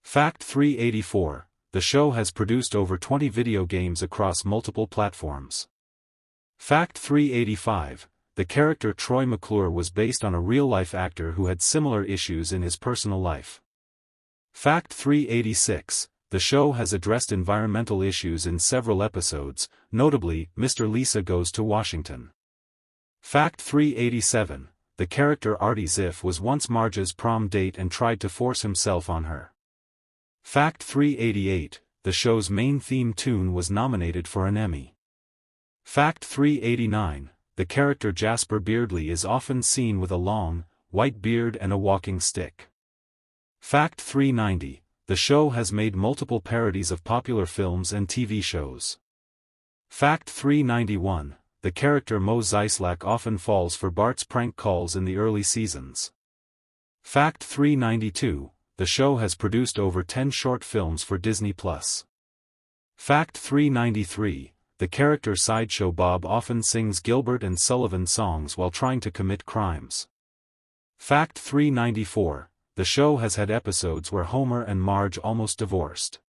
Speaker 1: Fact 384, the show has produced over 20 video games across multiple platforms. Fact 385, the character Troy McClure was based on a real-life actor who had similar issues in his personal life. Fact 386, the show has addressed environmental issues in several episodes, notably, Mr. Lisa Goes to Washington. Fact 387, the character Artie Ziff was once Marge's prom date and tried to force himself on her. Fact 388, the show's main theme tune was nominated for an Emmy. Fact 389, the character Jasper Beardley is often seen with a long, white beard and a walking stick. Fact 390, the show has made multiple parodies of popular films and TV shows. Fact 391, the character Mo Zeislak often falls for Bart's prank calls in the early seasons. Fact 392, the show has produced over 10 short films for Disney+. Fact 393, the character Sideshow Bob often sings Gilbert and Sullivan songs while trying to commit crimes. Fact 394, the show has had episodes where Homer and Marge almost divorced.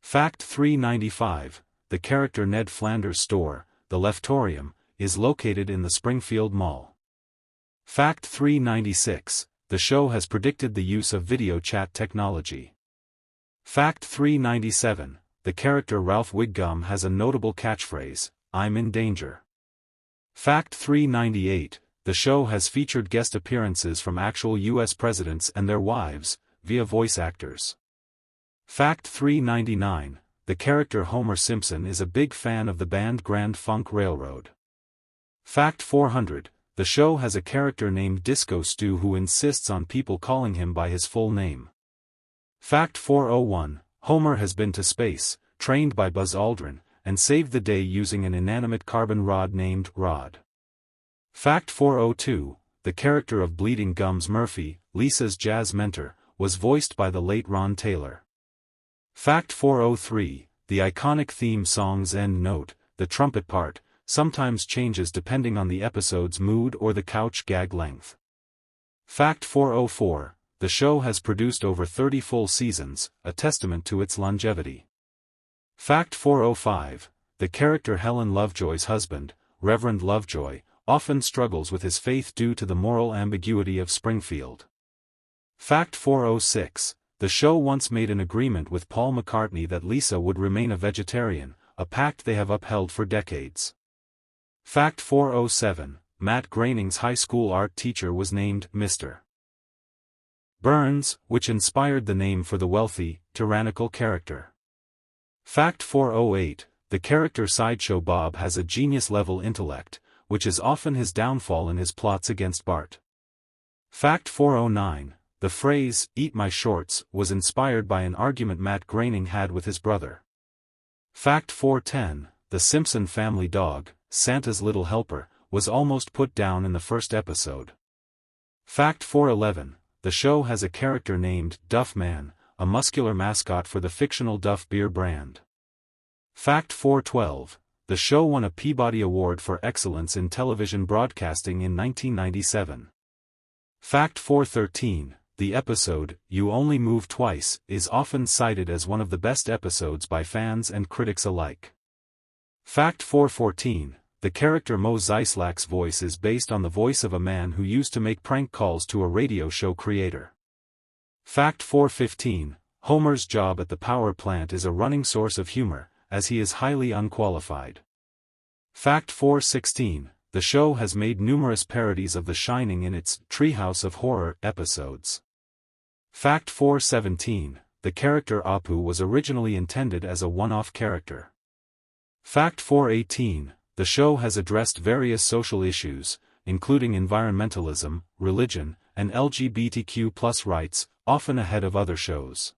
Speaker 1: Fact 395, the character Ned Flanders' store, the Leftorium, is located in the Springfield Mall. Fact 396, the show has predicted the use of video chat technology. Fact 397, the character Ralph Wiggum has a notable catchphrase, "I'm in danger." Fact 398, the show has featured guest appearances from actual U.S. presidents and their wives, via voice actors. Fact 399, the character Homer Simpson is a big fan of the band Grand Funk Railroad. Fact 400, the show has a character named Disco Stew who insists on people calling him by his full name. Fact 401, Homer has been to space, trained by Buzz Aldrin, and saved the day using an inanimate carbon rod named Rod. Fact 402, the character of Bleeding Gums Murphy, Lisa's jazz mentor, was voiced by the late Ron Taylor. Fact 403, the iconic theme song's end note, the trumpet part, sometimes changes depending on the episode's mood or the couch gag length. Fact 404, the show has produced over 30 full seasons, a testament to its longevity. Fact 405, the character Helen Lovejoy's husband, Reverend Lovejoy, often struggles with his faith due to the moral ambiguity of Springfield. Fact 406, the show once made an agreement with Paul McCartney that Lisa would remain a vegetarian, a pact they have upheld for decades. Fact 407, Matt Groening's high school art teacher was named Mr. Burns, which inspired the name for the wealthy, tyrannical character. Fact 408, the character Sideshow Bob has a genius-level intellect, which is often his downfall in his plots against Bart. Fact 409, the phrase, "eat my shorts," was inspired by an argument Matt Groening had with his brother. Fact 410, the Simpson family dog, Santa's Little Helper, was almost put down in the first episode. Fact 411, the show has a character named Duff Man, a muscular mascot for the fictional Duff beer brand. Fact 412, the show won a Peabody Award for Excellence in Television Broadcasting in 1997. Fact 413, the episode, You Only Move Twice, is often cited as one of the best episodes by fans and critics alike. Fact 414, the character Mo Zeislak's voice is based on the voice of a man who used to make prank calls to a radio show creator. Fact 415, Homer's job at the power plant is a running source of humor, as he is highly unqualified. Fact 416, the show has made numerous parodies of The Shining in its Treehouse of Horror episodes. Fact 417, the character Apu was originally intended as a one-off character. Fact 418, the show has addressed various social issues, including environmentalism, religion, and LGBTQ+ rights, often ahead of other shows.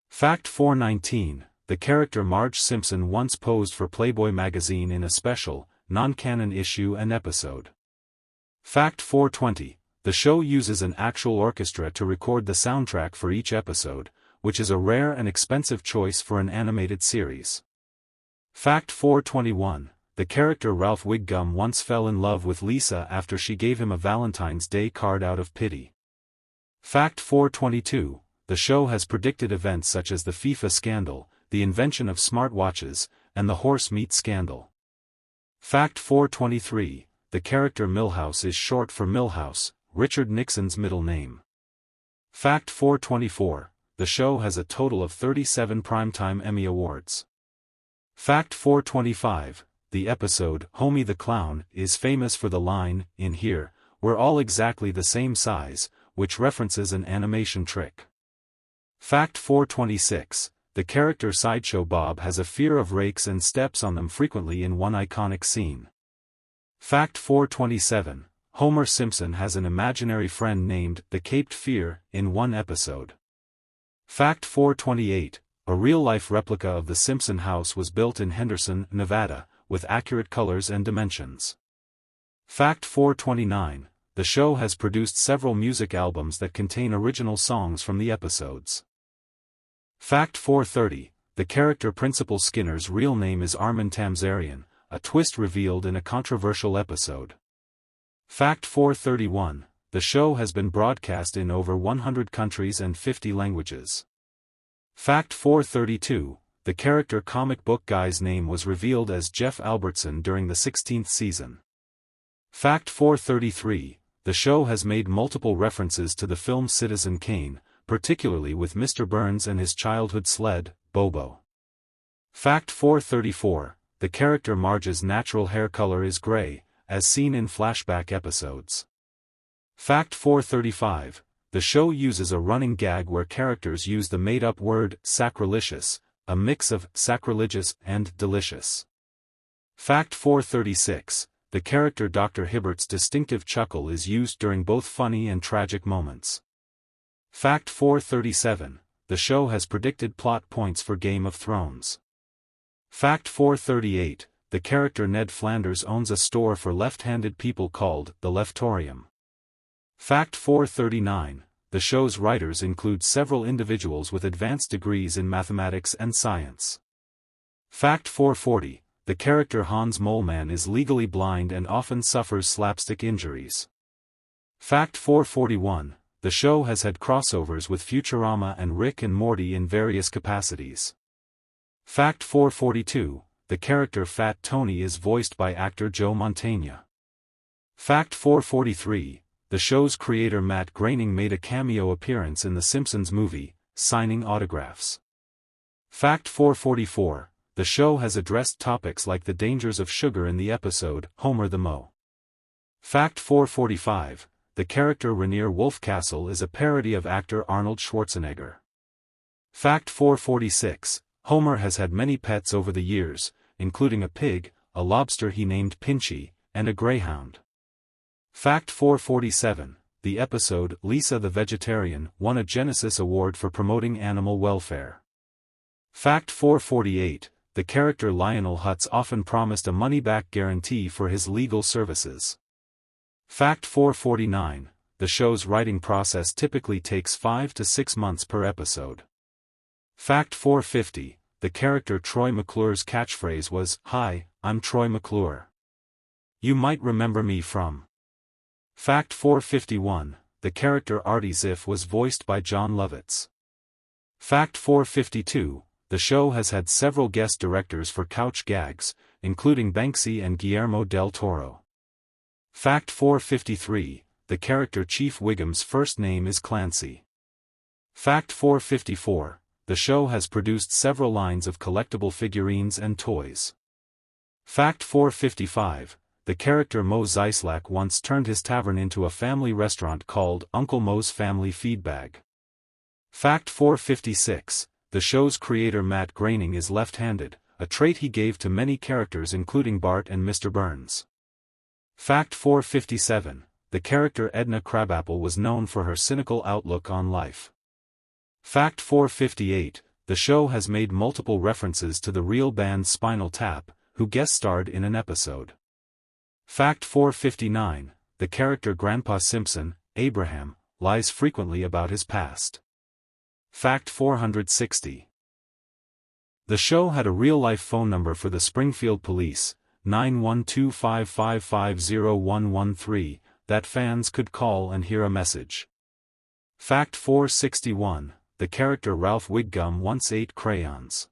Speaker 1: Fact 419, the character Marge Simpson once posed for Playboy magazine in a special, non-canon issue and episode. Fact 420, the show uses an actual orchestra to record the soundtrack for each episode, which is a rare and expensive choice for an animated series. Fact 421, the character Ralph Wiggum once fell in love with Lisa after she gave him a Valentine's Day card out of pity. Fact 422, the show has predicted events such as the FIFA scandal, the invention of smartwatches, and the horse meat scandal. Fact 423, the character Milhouse is short for Milhouse, Richard Nixon's middle name. Fact 424, the show has a total of 37 Primetime Emmy Awards. Fact 425, the episode Homie the Clown is famous for the line, "In here, we're all exactly the same size," which references an animation trick. Fact 426, the character Sideshow Bob has a fear of rakes and steps on them frequently in one iconic scene. Fact 427, Homer Simpson has an imaginary friend named the Caped Fear in one episode. Fact 428, a real-life replica of the Simpson house was built in Henderson, Nevada, with accurate colors and dimensions. Fact 429, the show has produced several music albums that contain original songs from the episodes. Fact 430, the character Principal Skinner's real name is Armin Tamzarian, a twist revealed in a controversial episode. Fact 431, the show has been broadcast in over 100 countries and 50 languages. Fact 432, the character Comic Book Guy's name was revealed as Jeff Albertson during the 16th season. Fact 433, the show has made multiple references to the film Citizen Kane, particularly with Mr. Burns and his childhood sled, Bobo. Fact 434, the character Marge's natural hair color is gray, as seen in flashback episodes. Fact 435, the show uses a running gag where characters use the made-up word, sacrilegious, a mix of sacrilegious and delicious. Fact 436, the character Dr. Hibbert's distinctive chuckle is used during both funny and tragic moments. Fact 437, the show has predicted plot points for Game of Thrones. Fact 438, the character Ned Flanders owns a store for left-handed people called the Leftorium. Fact 439, the show's writers include several individuals with advanced degrees in mathematics and science. Fact 440, the character Hans Moleman is legally blind and often suffers slapstick injuries. Fact 441, the show has had crossovers with Futurama and Rick and Morty in various capacities. Fact 442, the character Fat Tony is voiced by actor Joe Mantegna. Fact 443, the show's creator Matt Groening made a cameo appearance in the Simpsons movie, signing autographs. Fact 444, the show has addressed topics like the dangers of sugar in the episode, Homer the Mo. Fact 445, the character Rainier Wolfcastle is a parody of actor Arnold Schwarzenegger. Fact 446, Homer has had many pets over the years, including a pig, a lobster he named Pinchy, and a greyhound. Fact 447, the episode Lisa the Vegetarian won a Genesis Award for promoting animal welfare. Fact 448, the character Lionel Hutz often promised a money-back guarantee for his legal services. Fact 449, the show's writing process typically takes 5 to 6 months per episode. Fact 450, the character Troy McClure's catchphrase was, "Hi, I'm Troy McClure. You might remember me from." Fact 451, the character Artie Ziff was voiced by John Lovitz. Fact 452, the show has had several guest directors for couch gags, including Banksy and Guillermo del Toro. Fact 453, the character Chief Wiggum's first name is Clancy. Fact 454, the show has produced several lines of collectible figurines and toys. Fact 455, the character Mo Zeislak once turned his tavern into a family restaurant called Uncle Mo's Family Feedbag. Fact 456, the show's creator Matt Groening is left-handed, a trait he gave to many characters including Bart and Mr. Burns. Fact 457, the character Edna Crabapple was known for her cynical outlook on life. Fact 458, the show has made multiple references to the real band Spinal Tap, who guest-starred in an episode. Fact 459, the character Grandpa Simpson, Abraham, lies frequently about his past. Fact 460. The show had a real-life phone number for the Springfield Police, 912-555-0113, that fans could call and hear a message. Fact 461, the character Ralph Wiggum once ate crayons.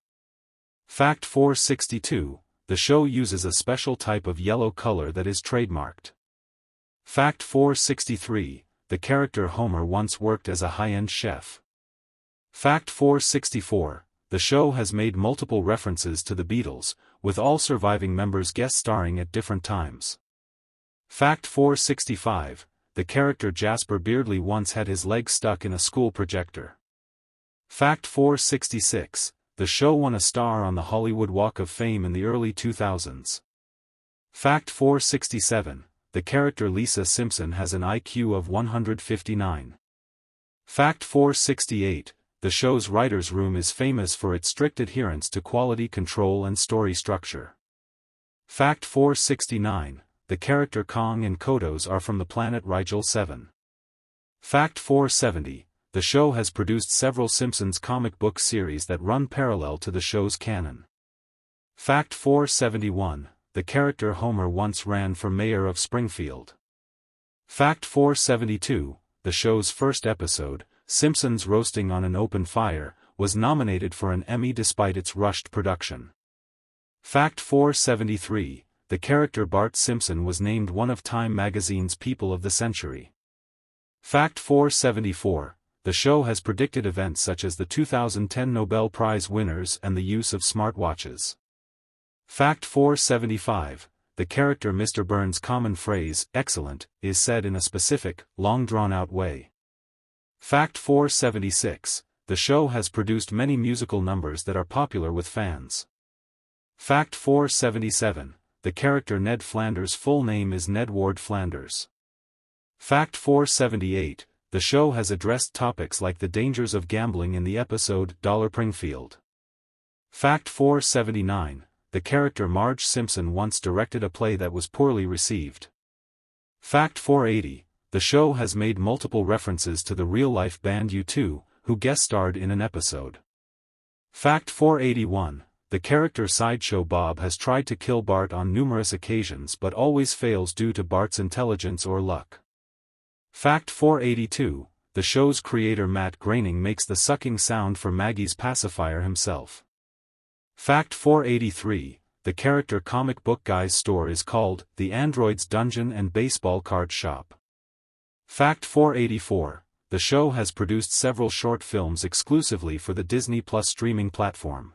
Speaker 1: Fact 462, the show uses a special type of yellow color that is trademarked. Fact 463, the character Homer once worked as a high-end chef. Fact 464, the show has made multiple references to the Beatles, with all surviving members guest starring at different times. Fact 465, the character Jasper Beardley once had his leg stuck in a school projector. Fact 466, the show won a star on the Hollywood Walk of Fame in the early 2000s. Fact 467, the character Lisa Simpson has an IQ of 159. Fact 468, the show's writer's room is famous for its strict adherence to quality control and story structure. Fact 469, the character Kong and Kodos are from the planet Rigel 7. Fact 470, the show has produced several Simpsons comic book series that run parallel to the show's canon. Fact 471, the character Homer once ran for mayor of Springfield. Fact 472, the show's first episode, Simpsons Roasting on an Open Fire, was nominated for an Emmy despite its rushed production. Fact 473, the character Bart Simpson was named one of Time magazine's People of the Century. Fact 474, the show has predicted events such as the 2010 Nobel Prize winners and the use of smartwatches. Fact 475, the character Mr. Burns' common phrase, "excellent," is said in a specific, long-drawn-out way. Fact 476, the show has produced many musical numbers that are popular with fans. Fact 477, the character Ned Flanders' full name is Ned Ward Flanders. Fact 478, the show has addressed topics like the dangers of gambling in the episode Dollar Springfield. Fact 479, the character Marge Simpson once directed a play that was poorly received. Fact 480, the show has made multiple references to the real-life band U2, who guest-starred in an episode. Fact 481, the character Sideshow Bob has tried to kill Bart on numerous occasions but always fails due to Bart's intelligence or luck. Fact 482, the show's creator Matt Groening makes the sucking sound for Maggie's pacifier himself. Fact 483, the character Comic Book Guy's store is called The Android's Dungeon and Baseball Card Shop. Fact 484, the show has produced several short films exclusively for the Disney Plus streaming platform.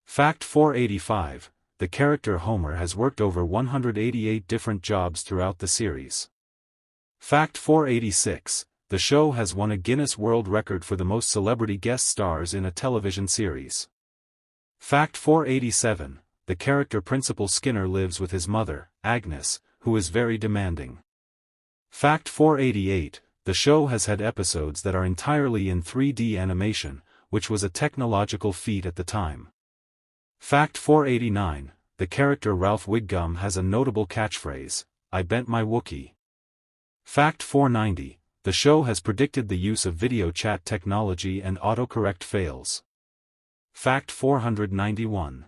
Speaker 1: Fact 485, the character Homer has worked over 188 different jobs throughout the series. Fact 486, the show has won a Guinness World Record for the most celebrity guest stars in a television series. Fact 487, the character Principal Skinner lives with his mother, Agnes, who is very demanding. Fact 488, the show has had episodes that are entirely in 3D animation, which was a technological feat at the time. Fact 489, the character Ralph Wiggum has a notable catchphrase, "I bent my Wookiee." Fact 490, the show has predicted the use of video chat technology and autocorrect fails. Fact 491.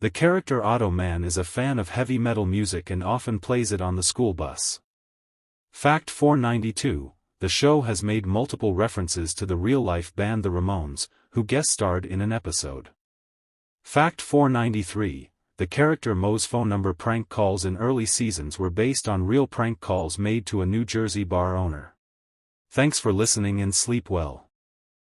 Speaker 1: The character Auto Man is a fan of heavy metal music and often plays it on the school bus. Fact 492. The show has made multiple references to the real-life band The Ramones, who guest-starred in an episode. Fact 493. The character Moe's phone number prank calls in early seasons were based on real prank calls made to a New Jersey bar owner. Thanks for listening and sleep well.